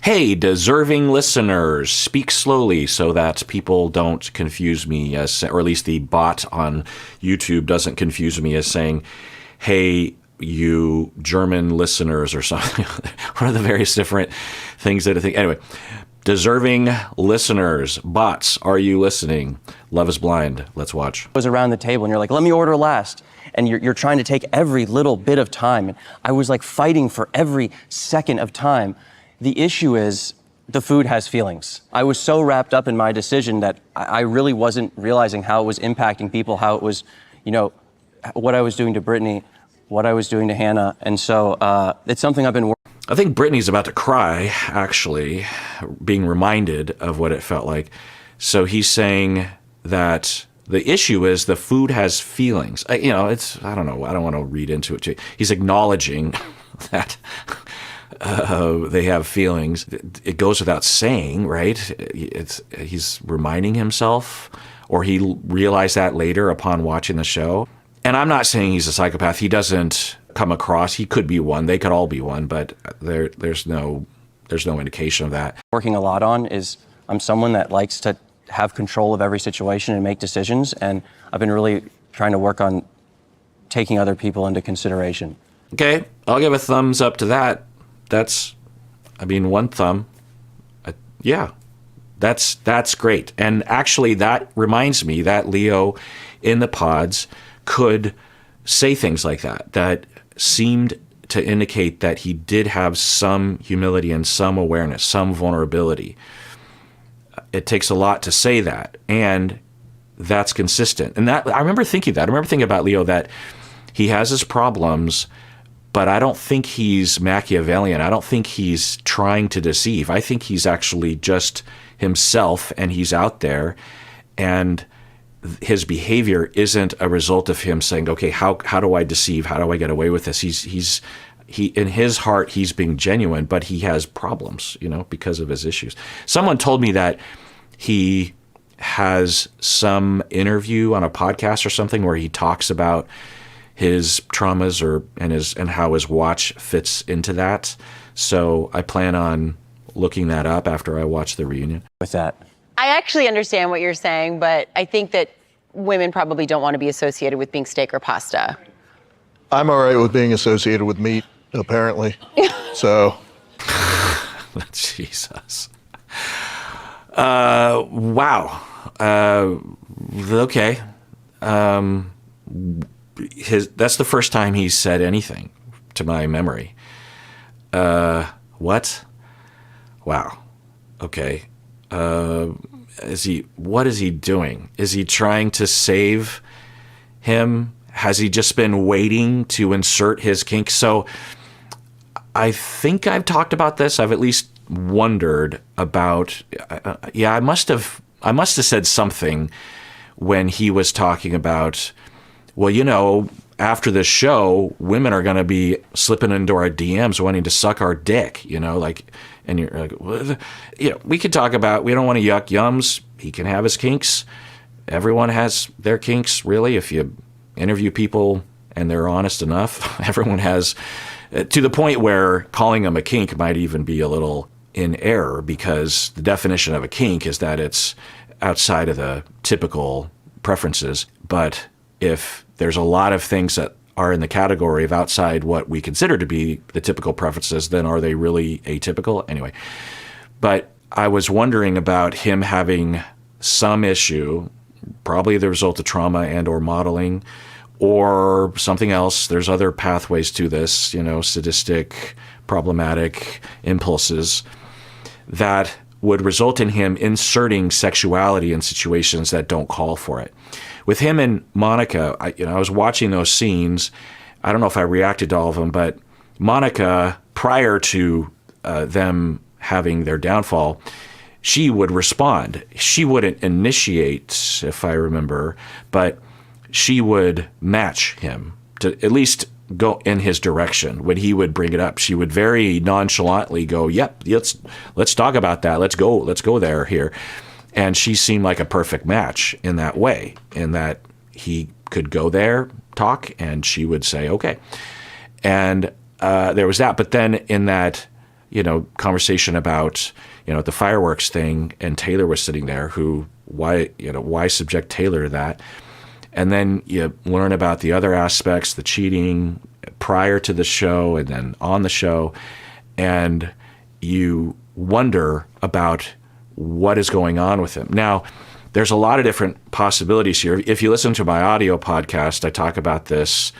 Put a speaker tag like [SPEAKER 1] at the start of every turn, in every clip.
[SPEAKER 1] Hey, deserving listeners, speak slowly so that people don't confuse me as, or at least the bot on YouTube doesn't confuse me as saying, hey, you German listeners or something. One of the various different things that I think. Anyway, deserving listeners, bots, are you listening? Love is Blind. Let's watch.
[SPEAKER 2] Was around the table and you're like, let me order last. And you're trying to take every little bit of time. And I was like fighting for every second of time. The issue is the food has feelings. I was so wrapped up in my decision that I really wasn't realizing how it was impacting people, how it was, what I was doing to Brittany, what I was doing to Hannah. And so it's something I've been working.
[SPEAKER 1] I think Brittany's about to cry, actually, being reminded of what it felt like. So he's saying that the issue is the food has feelings. I don't know. I don't want to read into it too. He's acknowledging that they have feelings. It goes without saying, right? He's reminding himself, or he realized that later upon watching the show. And I'm not saying he's a psychopath. He doesn't come across. He could be one. They could all be one, but there's no indication of that.
[SPEAKER 2] Working a lot on is I'm someone that likes to have control of every situation and make decisions, and I've been really trying to work on taking other people into consideration.
[SPEAKER 1] Okay, I'll give a thumbs up to that. One thumb. Yeah, that's great. And actually, that reminds me that Leo in the pods could say things like that seemed to indicate that he did have some humility and some awareness, some vulnerability. It takes a lot to say that, and that's consistent. And that I remember thinking about Leo, that he has his problems, but I don't think he's Machiavellian. I don't think he's trying to deceive. I think he's actually just himself, and he's out there, and his behavior isn't a result of him saying, okay, how do I deceive? How do I get away with this? He in his heart, he's being genuine, but he has problems, because of his issues. Someone told me that he has some interview on a podcast or something where he talks about his traumas and how his watch fits into that. So I plan on looking that up after I watch the reunion.
[SPEAKER 2] With that,
[SPEAKER 3] I actually understand what you're saying, but I think that women probably don't want to be associated with being steak or pasta.
[SPEAKER 4] I'm all right with being associated with meat, apparently. So.
[SPEAKER 1] Jesus. Wow. Okay. That's the first time he's said anything to my memory. What? Wow. Okay. What is he doing? Is he trying to save him? Has he just been waiting to insert his kink? So I think I've talked about this. I've at least wondered about, I must have said something when he was talking about, well, after this show, women are going to be slipping into our DMs wanting to suck our dick, and you're like, well, we could talk about, we don't want to yuck yums. He can have his kinks. Everyone has their kinks, really. If you interview people and they're honest enough, everyone has, to the point where calling them a kink might even be a little in error, because the definition of a kink is that it's outside of the typical preferences. But if there's a lot of things that are in the category of outside what we consider to be the typical preferences, then are they really atypical? Anyway, but I was wondering about him having some issue, probably the result of trauma and or modeling or something else. There's other pathways to this, sadistic, problematic impulses that would result in him inserting sexuality in situations that don't call for it. With him and Monica, I was watching those scenes. I don't know if I reacted to all of them, but Monica, prior to them having their downfall, she would respond. She wouldn't initiate, if I remember, but she would match him to at least go in his direction. When he would bring it up, she would very nonchalantly go, yep, let's talk about that. Let's go there here. And she seemed like a perfect match in that way, in that he could go there, talk, and she would say, okay. And there was that. But then in that, conversation about, the fireworks thing, and Taylor was sitting there, why subject Taylor to that? And then you learn about the other aspects, the cheating prior to the show and then on the show, and you wonder about what is going on with him. Now, there's a lot of different possibilities here. If you listen to my audio podcast, I talk about this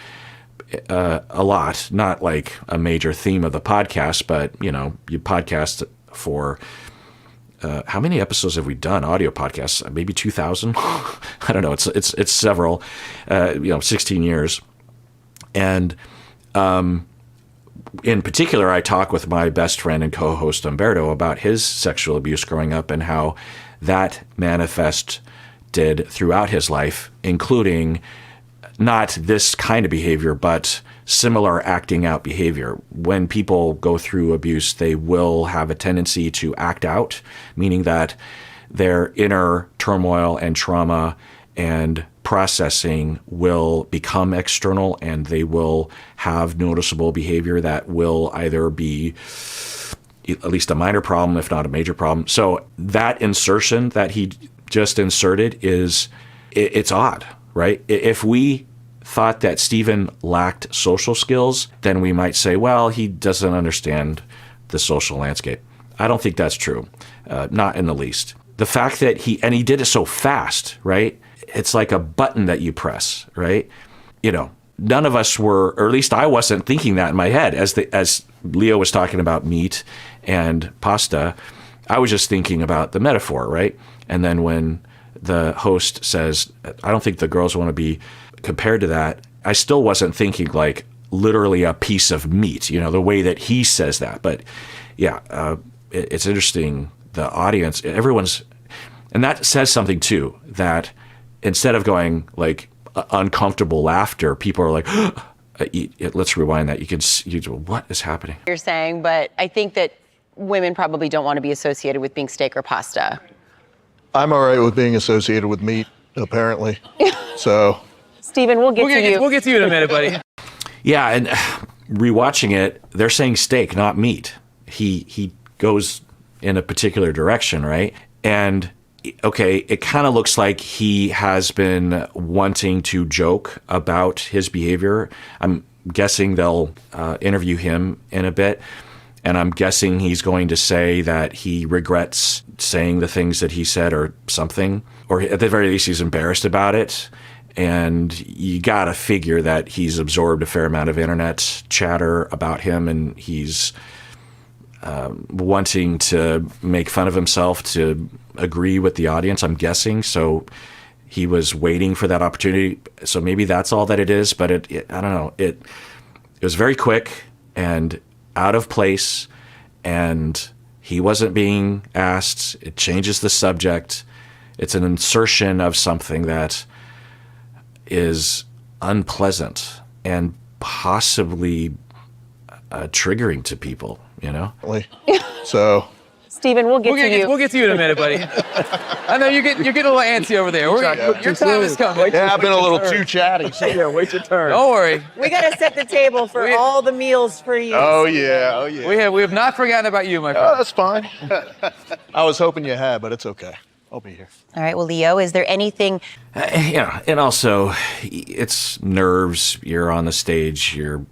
[SPEAKER 1] a lot, not like a major theme of the podcast, but you podcast for how many episodes have we done? Audio podcasts, maybe 2,000. I don't know. It's several. 16 years, and in particular, I talk with my best friend and co-host Umberto about his sexual abuse growing up and how that manifested throughout his life, including not this kind of behavior, but similar acting out behavior. When people go through abuse, they will have a tendency to act out, meaning that their inner turmoil and trauma and processing will become external, and they will have noticeable behavior that will either be at least a minor problem, if not a major problem. So that insertion that he just inserted it's odd, right? If we thought that Stephen lacked social skills, then we might say, well, he doesn't understand the social landscape. I don't think that's true, not in the least. The fact that he did it so fast, right? It's like a button that you press, right? None of us were, or at least I wasn't thinking that in my head. As Leo was talking about meat and pasta, I was just thinking about the metaphor, right? And then when the host says, I don't think the girls want to be compared to that, I still wasn't thinking like literally a piece of meat, the way that he says that. But yeah, it's interesting. The audience, and that says something too, that instead of going like uncomfortable laughter, people are like, let's rewind that. What is happening?
[SPEAKER 3] You're saying, but I think that women probably don't want to be associated with being steak or pasta.
[SPEAKER 4] I'm all right with being associated with meat, apparently. So,
[SPEAKER 3] Stephen, we'll get to you.
[SPEAKER 5] We'll get to you in a minute, buddy.
[SPEAKER 1] Yeah, and rewatching it, they're saying steak, not meat. He goes in a particular direction, right? And okay, it kind of looks like he has been wanting to joke about his behavior. I'm guessing they'll interview him in a bit, and I'm guessing he's going to say that he regrets saying the things that he said or something, or at the very least he's embarrassed about it. And you got to figure that he's absorbed a fair amount of internet chatter about him, and he's wanting to make fun of himself to agree with the audience, I'm guessing. So he was waiting for that opportunity. So maybe that's all that it is, but I don't know. It was very quick and out of place, and he wasn't being asked. It changes the subject. It's an insertion of something that is unpleasant and possibly triggering to people,
[SPEAKER 4] So,
[SPEAKER 3] Stephen, we'll get to you.
[SPEAKER 5] We'll get to you in a minute, buddy. I know you're getting a little antsy over there. Your time is coming.
[SPEAKER 4] yeah, I've been a little too chatty.
[SPEAKER 6] Yeah, wait your turn.
[SPEAKER 5] Don't worry.
[SPEAKER 3] We got to set the table for all the meals for you.
[SPEAKER 4] Oh, yeah.
[SPEAKER 5] We have not forgotten about you, my friend.
[SPEAKER 4] Oh, that's fine. I was hoping you had, but it's okay. I'll be here.
[SPEAKER 3] All right, well, Leo, is there anything...
[SPEAKER 1] and also it's nerves. You're on the stage. You're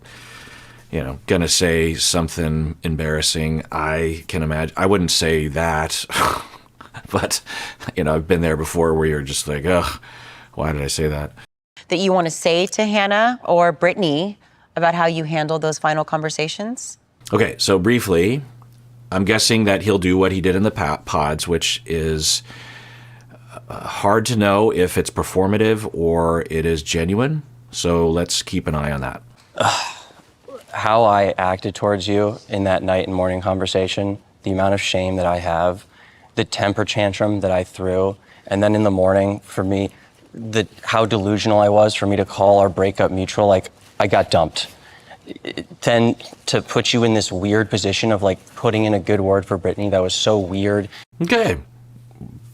[SPEAKER 1] gonna say something embarrassing. I can imagine. I wouldn't say that, but I've been there before where you're just like, ugh, why did I say that?
[SPEAKER 3] that you want to say to Hannah or Brittany about how you handled those final conversations?
[SPEAKER 1] Okay, so briefly, I'm guessing that he'll do what he did in the pods, which is hard to know if it's performative or it is genuine. So let's keep an eye on that.
[SPEAKER 2] How I acted towards you in that night and morning conversation, the amount of shame that I have, the temper tantrum that I threw, and then in the morning, for me, how delusional I was for me to call our breakup mutual, like I got dumped. Then to put you in this weird position of like putting in a good word for Brittany, that was so weird.
[SPEAKER 1] Okay.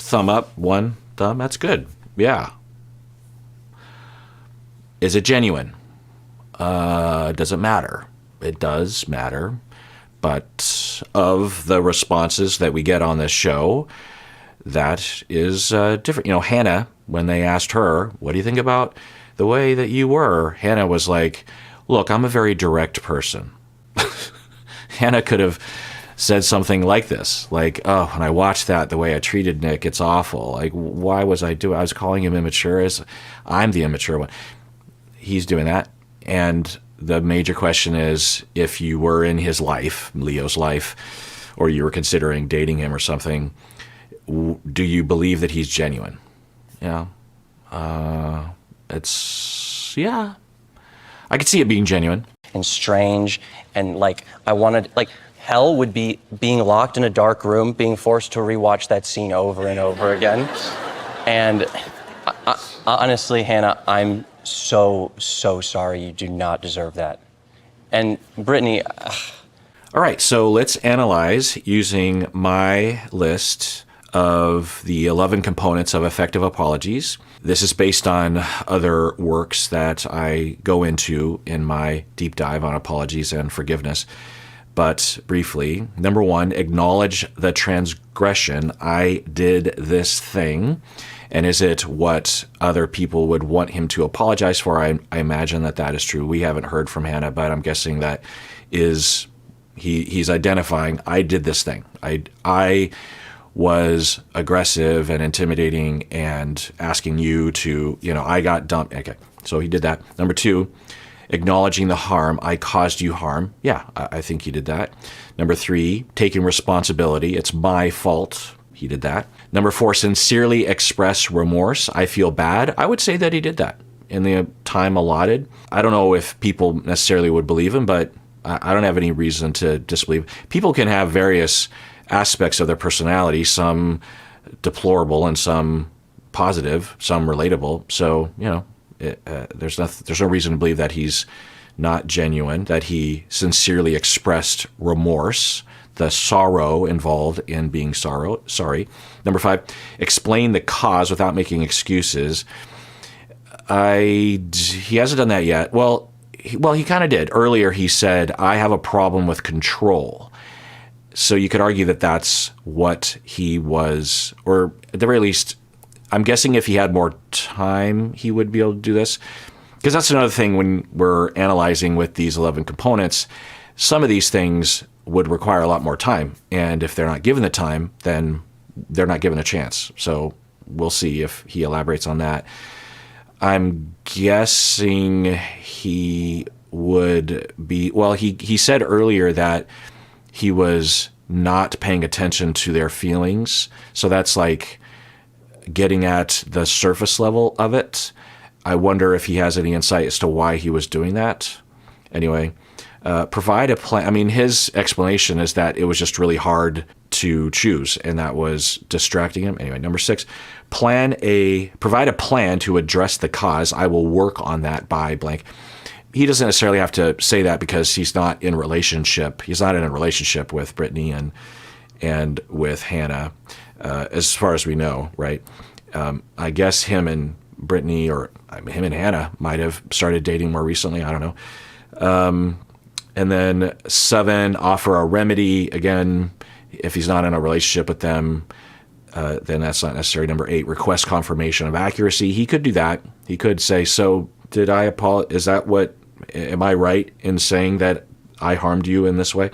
[SPEAKER 1] Thumb up, one thumb, that's good. Yeah. Is it genuine? Does it matter? It does matter, but most of the responses that we get on this show, that is different. You know, Hannah, when they asked her, what do you think about the way that you were? Hannah was like, look, I'm a very direct person. Hannah could have said something like this, like, oh, when I watched that, the way I treated Nick, it's awful. Like, why was I doing? I was calling him immature. As I'm the immature one. He's doing that. And the major question is, if you were in his life, Leo's life, or you were considering dating him or something, do you believe that he's genuine? Yeah. Yeah. I could see it being genuine.
[SPEAKER 2] And strange, and like I wanted, like hell would be being locked in a dark room, being forced to rewatch that scene over and over again. And honestly, Hannah, I'm so sorry. You do not deserve that. And Brittany.
[SPEAKER 1] All right, so let's analyze using my list of the 11 components of effective apologies. This is based on other works that I go into in my deep dive on apologies and forgiveness. But briefly, number 1, acknowledge the transgression. I did this thing. And is it what other people would want him to apologize for? I imagine that is true. We haven't heard from Hannah, but I'm guessing that is he's identifying, I did this thing. I was aggressive and intimidating and asking you to, I got dumped. Okay, so he did that. Number 2, acknowledging the harm. I caused you harm. Yeah, I think he did that. Number 3, taking responsibility. It's my fault. He did that. Number 4, sincerely express remorse. I feel bad. I would say that he did that in the time allotted. I don't know if people necessarily would believe him, but I don't have any reason to disbelieve. People can have various aspects of their personality, some deplorable and some positive, some relatable. So, there's no reason to believe that he's not genuine, that he sincerely expressed remorse, the sorrow involved in being sorry. Number 5, explain the cause without making excuses. He hasn't done that yet. Well, he kind of did. Earlier he said, I have a problem with control. So you could argue that that's what he was, or at the very least, I'm guessing if he had more time, he would be able to do this. Because that's another thing when we're analyzing with these 11 components, some of these things would require a lot more time. And if they're not given the time, then they're not given a chance. So we'll see if he elaborates on that. I'm guessing he would be, well, he said earlier that he was not paying attention to their feelings. So that's like getting at the surface level of it. I wonder if he has any insight as to why he was doing that. Anyway, provide a plan. I mean, his explanation is that it was just really hard to choose, and that was distracting him. Anyway, number 6, provide a plan to address the cause. I will work on that by blank. He doesn't necessarily have to say that because he's not in a relationship. He's not in a relationship with Brittany and with Hannah, as far as we know, right? I guess him and Brittany, or him and Hannah might have started dating more recently. I don't know. And then 7, offer a remedy. Again, if he's not in a relationship with them, then that's not necessary. Number 8, request confirmation of accuracy. He could do that. He could say, so did I apologize? Am I right in saying that I harmed you in this way?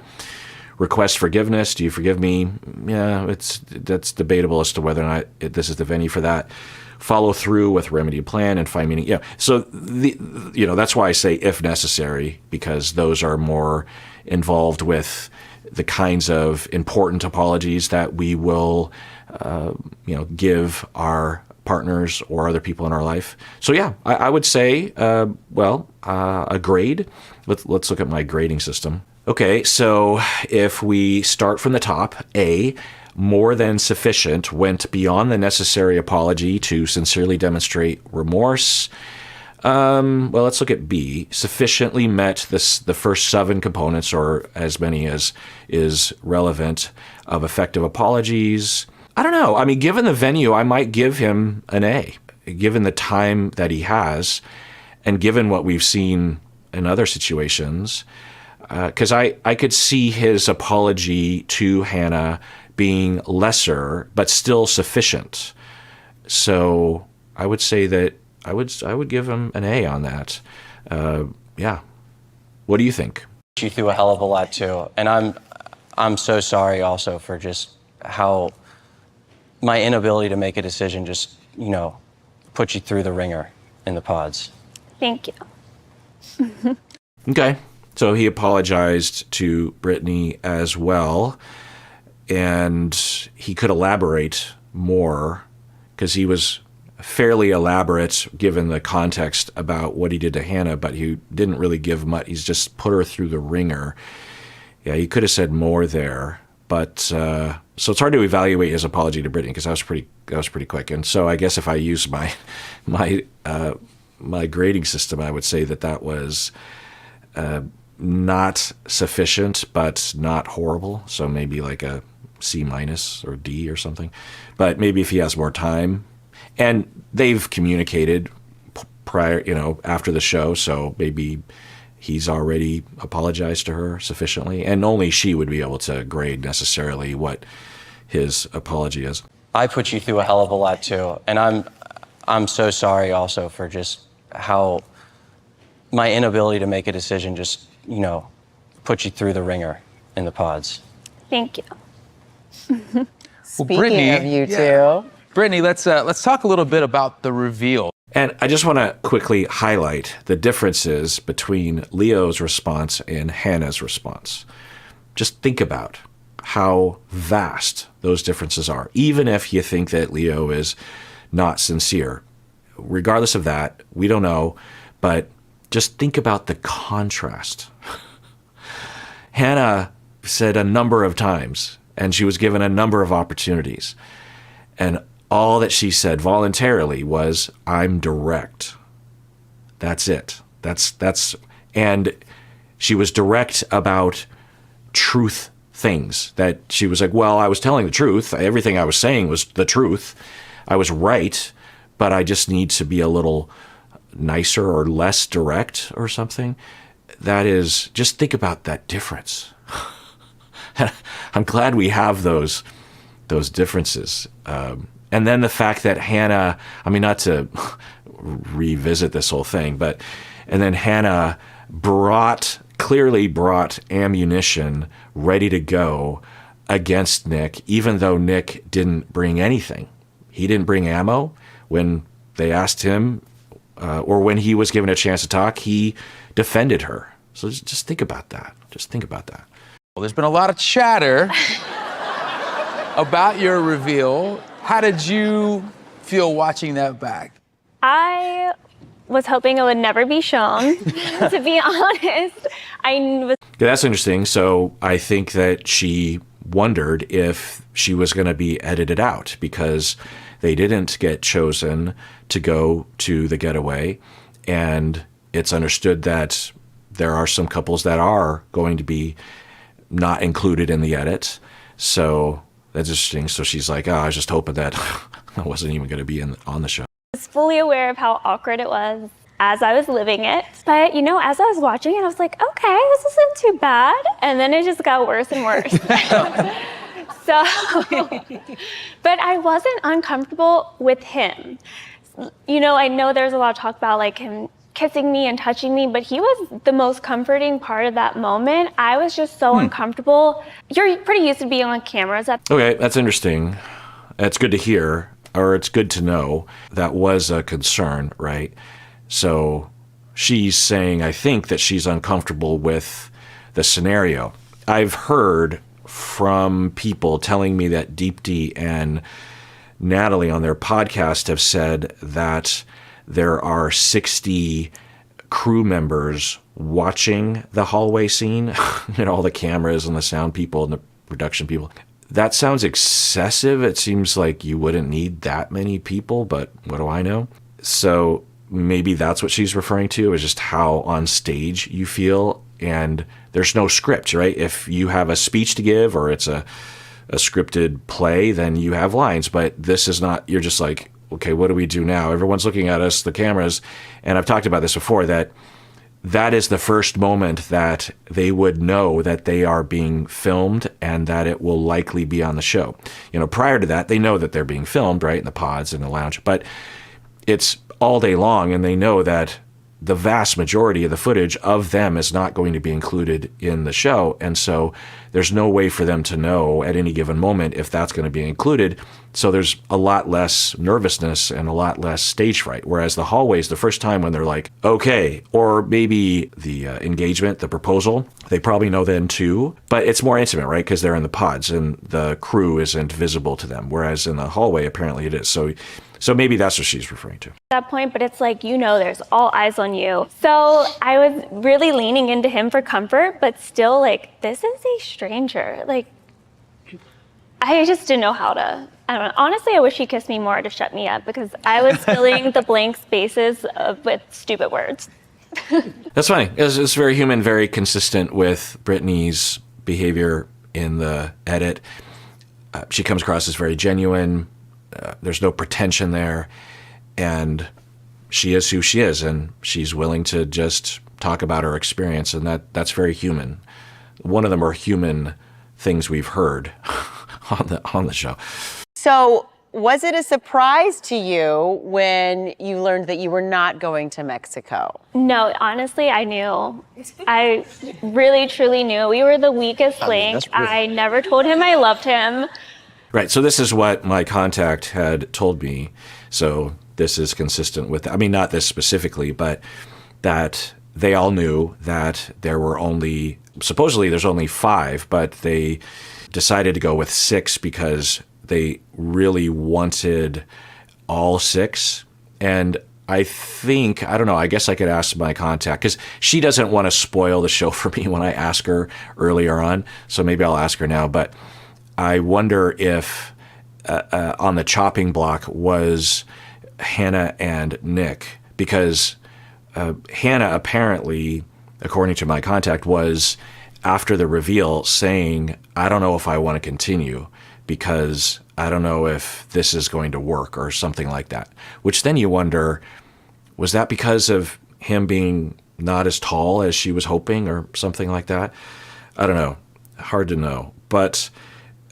[SPEAKER 1] Request forgiveness. Do you forgive me? Yeah, that's debatable as to whether or not this is the venue for that. Follow through with remedy plan and find meaning. Yeah. So that's why I say if necessary, because those are more involved with the kinds of important apologies that we will, give our partners or other people in our life. So yeah, I would say, a grade. Let's look at my grading system. Okay, so if we start from the top, A, more than sufficient, went beyond the necessary apology to sincerely demonstrate remorse. Let's look at B, sufficiently met the first 7 components, or as many as is relevant, of effective apologies. I don't know. I mean, given the venue, I might give him an A, given the time that he has, and given what we've seen in other situations. because I could see his apology to Hannah being lesser, but still sufficient. So I would say that I would give him an A on that. Yeah. What do you think?
[SPEAKER 2] You through a hell of a lot too, and I'm so sorry also for just how my inability to make a decision just put you through the ringer in the pods.
[SPEAKER 6] Thank you.
[SPEAKER 1] Okay. So he apologized to Brittany as well, and he could elaborate more because he was fairly elaborate given the context about what he did to Hannah, but he didn't really give much. He's just put her through the ringer. Yeah, he could have said more there, but so it's hard to evaluate his apology to Brittany because that was pretty quick. And so I guess if I use my grading system, I would say that was not sufficient, but not horrible. So maybe like a C- or D or something. But maybe if he has more time, and they've communicated prior, after the show, so maybe he's already apologized to her sufficiently, and only she would be able to grade necessarily what his apology is.
[SPEAKER 2] I put you through a hell of a lot too, and I'm so sorry also for just how my inability to make a decision just put you through the ringer in the pods.
[SPEAKER 6] Thank you.
[SPEAKER 3] Speaking
[SPEAKER 5] Brittany,
[SPEAKER 3] of you two.
[SPEAKER 5] Brittany, let's talk a little bit about the reveal.
[SPEAKER 1] And I just want to quickly highlight the differences between Leo's response and Hannah's response. Just think about how vast those differences are, even if you think that Leo is not sincere. Regardless of that, we don't know, but just think about the contrast. Hannah said a number of times, and she was given a number of opportunities, and all that she said voluntarily was, "I'm direct." That's it. And she was direct about truth things that she was like, well, I was telling the truth. Everything I was saying was the truth. I was right, but I just need to be a little nicer or less direct or something. That is, just think about that difference. I'm glad we have those differences. And then the fact that Hannah, not to revisit this whole thing, and then Hannah clearly brought ammunition ready to go against Nick, even though Nick didn't bring anything. He didn't bring ammo when they asked him, or when he was given a chance to talk, he defended her. So just think about that.
[SPEAKER 5] Well, there's been a lot of chatter about your reveal. How did you feel watching that back?
[SPEAKER 6] I was hoping it would never be shown, to be honest.
[SPEAKER 1] That's interesting. So I think that she wondered if she was going to be edited out because they didn't get chosen to go to the getaway. And it's understood that there are some couples that are going to be not included in the edit. So that's interesting. So she's like, I was just hoping that I wasn't even going to be on the show.
[SPEAKER 6] I was fully aware of how awkward it was as I was living it. But, as I was watching it, I was like, okay, this isn't too bad. And then it just got worse and worse. But I wasn't uncomfortable with him. I know there's a lot of talk about like him kissing me and touching me, but he was the most comforting part of that moment. I was just so uncomfortable. You're pretty used to being on cameras.
[SPEAKER 1] Okay, that's interesting. That's good to hear, or it's good to know. That was a concern, right? So she's saying, I think, that she's uncomfortable with the scenario. I've heard from people telling me that Deepti and Natalie on their podcast have said that there are 60 crew members watching the hallway scene, all the cameras and the sound people and the production people. That sounds excessive. It seems like you wouldn't need that many people, but what do I know? So maybe that's what she's referring to, is just how on stage you feel. And there's no script, right? If you have a speech to give or it's a scripted play, then you have lines. But this is not, you're just like, okay, what do we do now? Everyone's looking at us, the cameras. And I've talked about this before, that that is the first moment that they would know that they are being filmed and that it will likely be on the show. Prior to that, they know that they're being filmed, right, in the pods in the lounge, but it's all day long, and they know that the vast majority of the footage of them is not going to be included in the show. And so there's no way for them to know at any given moment if that's going to be included. So there's a lot less nervousness and a lot less stage fright. Whereas the hallways, the first time when they're like, okay, or maybe the engagement, the proposal, they probably know then too, but it's more intimate, right? Because they're in the pods and the crew isn't visible to them. Whereas in the hallway, apparently it is. So maybe that's what she's referring to.
[SPEAKER 6] At that point, but it's like, there's all eyes on you. So I was really leaning into him for comfort, but still like, this is a stranger. Like, I just didn't know how to, I don't know. Honestly, I wish he kissed me more to shut me up because I was filling the blank spaces with stupid words.
[SPEAKER 1] That's funny. It's very human, very consistent with Brittany's behavior in the edit. She comes across as very genuine. There's no pretension there, and she is who she is, and she's willing to just talk about her experience, and that's very human. One of the more human things we've heard on the show.
[SPEAKER 3] So, was it a surprise to you when you learned that you were not going to Mexico?
[SPEAKER 6] No, honestly, I knew. I really, truly knew. We were the weakest link. I never told him I loved him.
[SPEAKER 1] Right. So this is what my contact had told me. So this is consistent with, not this specifically, but that they all knew that there were supposedly there's only 5, but they decided to go with 6 because they really wanted all 6. And I don't know, I guess I could ask my contact because she doesn't want to spoil the show for me when I ask her earlier on. So maybe I'll ask her now, but I wonder if on the chopping block was Hannah and Nick, because Hannah apparently, according to my contact, was after the reveal saying, I don't know if I want to continue because I don't know if this is going to work or something like that. Which then you wonder, was that because of him being not as tall as she was hoping or something like that? I don't know. Hard to know. But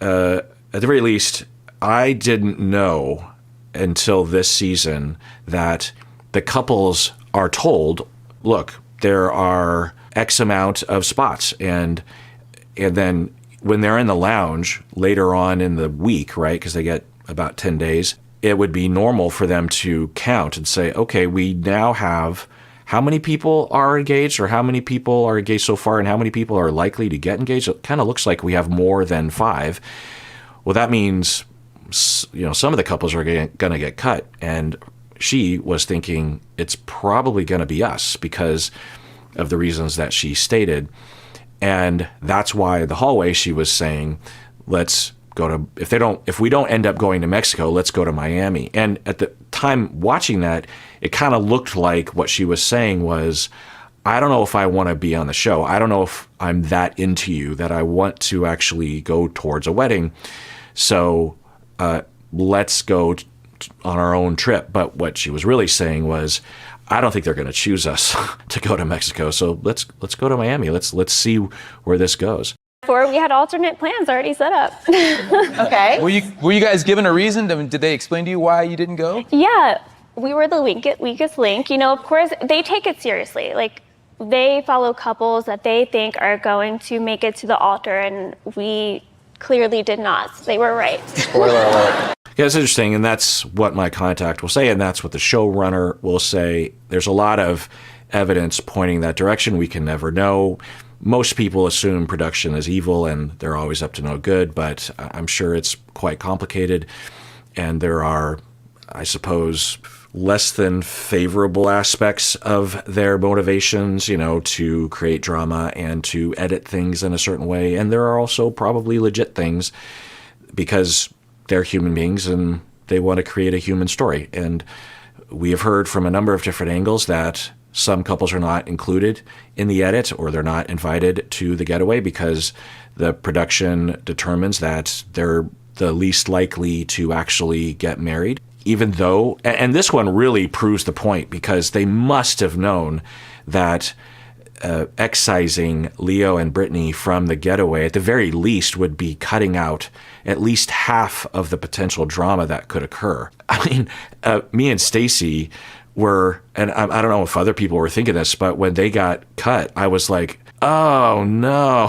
[SPEAKER 1] at the very least, I didn't know until this season that the couples are told, look, there are X amount of spots. And then when they're in the lounge later on in the week, right, because they get about 10 days, it would be normal for them to count and say, okay, we now have how many people are engaged or how many people are engaged so far and how many people are likely to get engaged. It kind of looks like we have more than 5. Well, that means, some of the couples are going to get cut. And she was thinking it's probably going to be us because of the reasons that she stated. And that's why the hallway she was saying, let's go to, if we don't end up going to Mexico, let's go to Miami. And at the time watching that, it kind of looked like what she was saying was, I don't know if I want to be on the show. I don't know if I'm that into you that I want to actually go towards a wedding. So let's go on our own trip. But what she was really saying was, I don't think they're going to choose us to go to Mexico. So let's go to Miami. Let's see where this goes.
[SPEAKER 6] Before we had alternate plans already set up.
[SPEAKER 3] Okay.
[SPEAKER 5] Were you guys given a reason? Did they explain to you why you didn't go?
[SPEAKER 6] Yeah, we were the weakest link. Of course, they take it seriously. Like, they follow couples that they think are going to make it to the altar, and we clearly did not. So they were right.
[SPEAKER 4] Spoiler alert.
[SPEAKER 1] Yeah, it's interesting, and that's what my contact will say, and that's what the showrunner will say. There's a lot of evidence pointing that direction. We can never know. Most people assume production is evil, and they're always up to no good, but I'm sure it's quite complicated, and there are, I suppose, less than favorable aspects of their motivations, to create drama and to edit things in a certain way, and there are also probably legit things because they're human beings and they want to create a human story. And we have heard from a number of different angles that some couples are not included in the edit or they're not invited to the getaway because the production determines that they're the least likely to actually get married. Even though, and this one really proves the point because they must have known that excising Leo and Brittany from the getaway, at the very least, would be cutting out at least half of the potential drama that could occur. I mean, me and Stacy were, and I don't know if other people were thinking this, but when they got cut, I was like, oh no.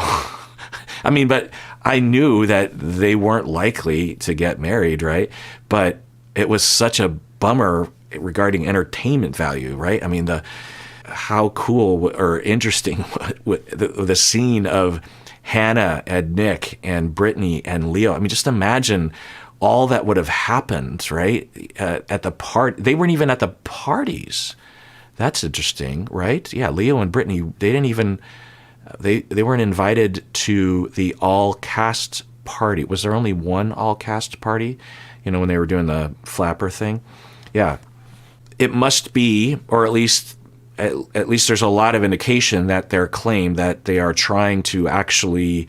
[SPEAKER 1] I mean, but I knew that they weren't likely to get married, right? But it was such a bummer regarding entertainment value, right? I mean, how cool or interesting the scene of Hannah and Nick and Brittany and Leo. I mean, just imagine all that would have happened, right? At the part, they weren't even at the parties. That's interesting, right? Yeah, Leo and Brittany, they didn't even, they weren't invited to the all-cast party. Was there only one all-cast party? You know, when they were doing the flapper thing? Yeah. It must be, or at least there's a lot of indication that their claim that they are trying to actually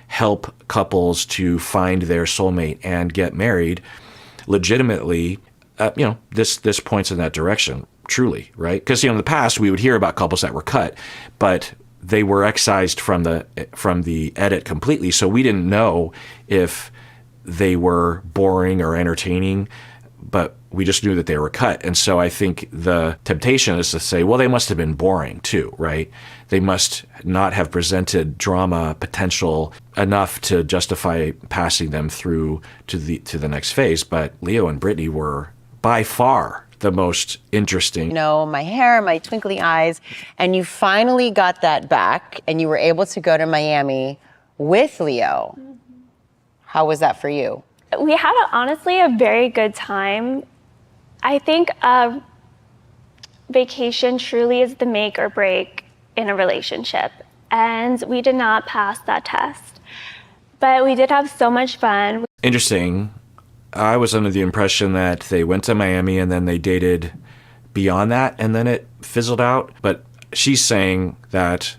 [SPEAKER 1] help couples to find their soulmate and get married legitimately, this points in that direction, truly, right? Because, in the past we would hear about couples that were cut, but they were excised from the edit completely, so we didn't know if they were boring or entertaining, but we just knew that they were cut. And so I think the temptation is to say, well, they must have been boring too, right? They must not have presented drama potential enough to justify passing them through to the next phase. But Leo and Brittany were by far the most interesting.
[SPEAKER 3] My hair, my twinkly eyes, and you finally got that back and you were able to go to Miami with Leo. How was that for you?
[SPEAKER 6] We had, honestly, a very good time. I think vacation truly is the make or break in a relationship. And we did not pass that test. But we did have so much fun.
[SPEAKER 1] Interesting. I was under the impression that they went to Miami and then they dated beyond that and then it fizzled out. But she's saying that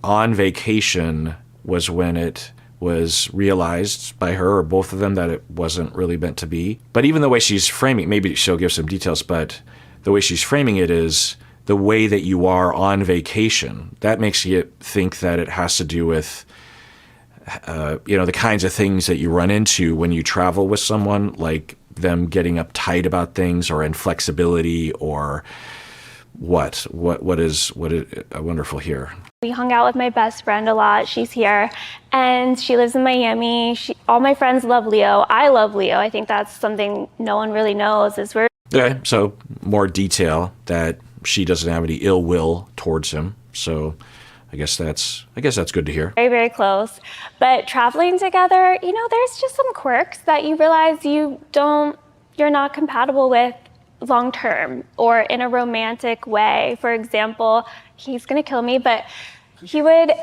[SPEAKER 1] on vacation was when it was realized by her or both of them that it wasn't really meant to be. But even the way she's framing, maybe she'll give some details, but the way she's framing it is the way that you are on vacation. That makes you think that it has to do with, the kinds of things that you run into when you travel with someone, like them getting uptight about things or inflexibility or what is wonderful here.
[SPEAKER 6] We hung out with my best friend a lot. She's here, and she lives in Miami. All my friends love Leo. I love Leo. I think that's something no one really knows.
[SPEAKER 1] Okay, so more detail that she doesn't have any ill will towards him. So I guess that's good to hear.
[SPEAKER 6] Very, very close. But traveling together, there's just some quirks that you realize you're not compatible with long term or in a romantic way. For example, he's gonna kill me, but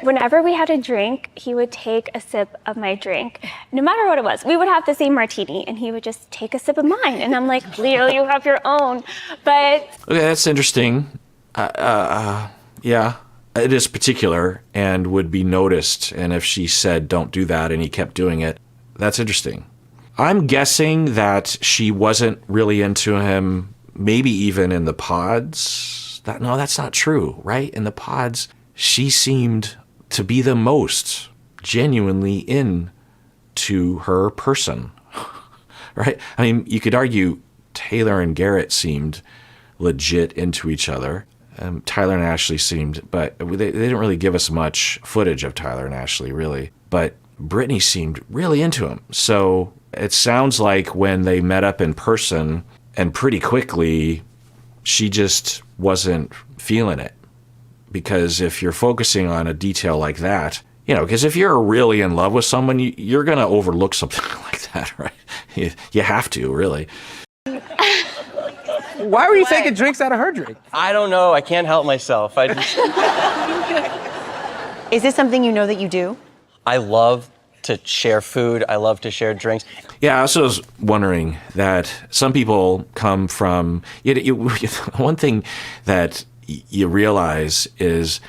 [SPEAKER 6] whenever we had a drink, he would take a sip of my drink. No matter what it was, we would have the same martini and he would just take a sip of mine. And I'm like, Leo, you have your own. But
[SPEAKER 1] okay, that's interesting. Yeah, it is particular and would be noticed. And if she said, don't do that, and he kept doing it, that's interesting. I'm guessing that she wasn't really into him, maybe even in the pods. No, that's not true, right? In the pods, she seemed to be the most genuinely into her person, right? I mean, you could argue Taylor and Garrett seemed legit into each other. Tyler and Ashley seemed, but they didn't really give us much footage of Tyler and Ashley, really. But Brittany seemed really into him. So it sounds like when they met up in person, and pretty quickly, she just wasn't feeling it. Because if you're focusing on a detail like that, because if you're really in love with someone, you're going to overlook something like that, right? You have to, really.
[SPEAKER 5] Why were you taking drinks out of her drink?
[SPEAKER 2] I don't know. I can't help myself.
[SPEAKER 3] Is this something that you do?
[SPEAKER 2] I love to share food. I love to share drinks.
[SPEAKER 1] Yeah, I also was wondering that some people come from, one thing that you realize is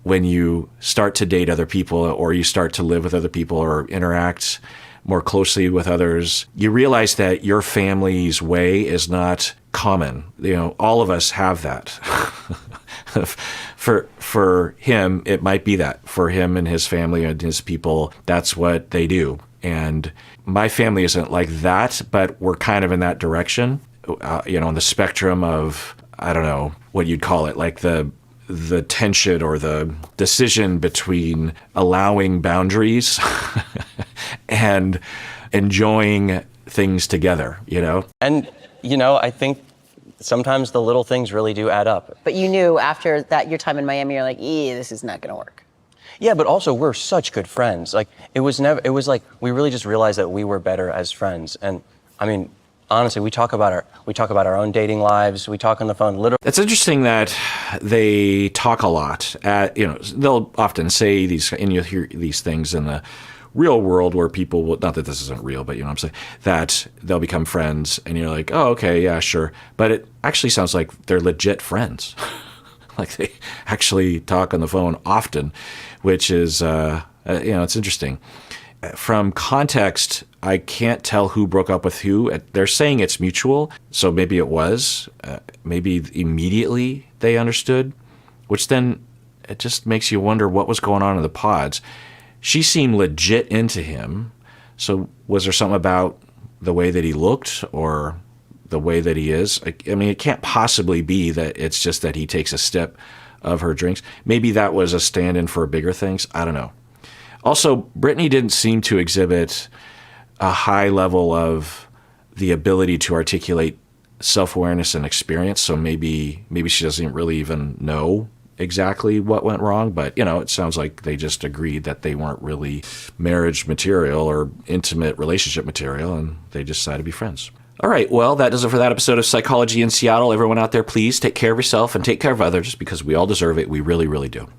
[SPEAKER 1] when you start to date other people or you start to live with other people or interact more closely with others, you realize that your family's way is not common. All of us have that. For him, it might be that. For him and his family and his people, that's what they do. And my family isn't like that, but we're kind of in that direction, on the spectrum of, I don't know what you'd call it, like the tension or the decision between allowing boundaries and enjoying things together,
[SPEAKER 2] And, I think sometimes the little things really do add up.
[SPEAKER 3] But you knew after that your time in Miami, you're like, this is not going to work.
[SPEAKER 2] Yeah, but also we're such good friends. Like it was like we really just realized that we were better as friends. And I mean, honestly, we talk about our own dating lives. We talk on the phone literally.
[SPEAKER 1] It's interesting that they talk a lot. They'll often say these, and you'll hear these things in the real world where people will, not that this isn't real, but you know what I'm saying, that they'll become friends and you're like, oh, okay, yeah, sure. But it actually sounds like they're legit friends. Like they actually talk on the phone often, which is, it's interesting. From context, I can't tell who broke up with who. They're saying it's mutual, so maybe it was. Maybe immediately they understood, which then it just makes you wonder what was going on in the pods. She seemed legit into him, so was there something about the way that he looked or the way that he is? I mean, it can't possibly be that it's just that he takes a sip of her drinks. Maybe that was a stand-in for bigger things. I don't know. Also, Brittany didn't seem to exhibit a high level of the ability to articulate self-awareness and experience, so maybe she doesn't really even know exactly what went wrong, but it sounds like they just agreed that they weren't really marriage material or intimate relationship material, and they just decided to be friends. All right, well, that does it for that episode of Psychology in Seattle. Everyone out there, please take care of yourself and take care of others because we all deserve it. We really, really do.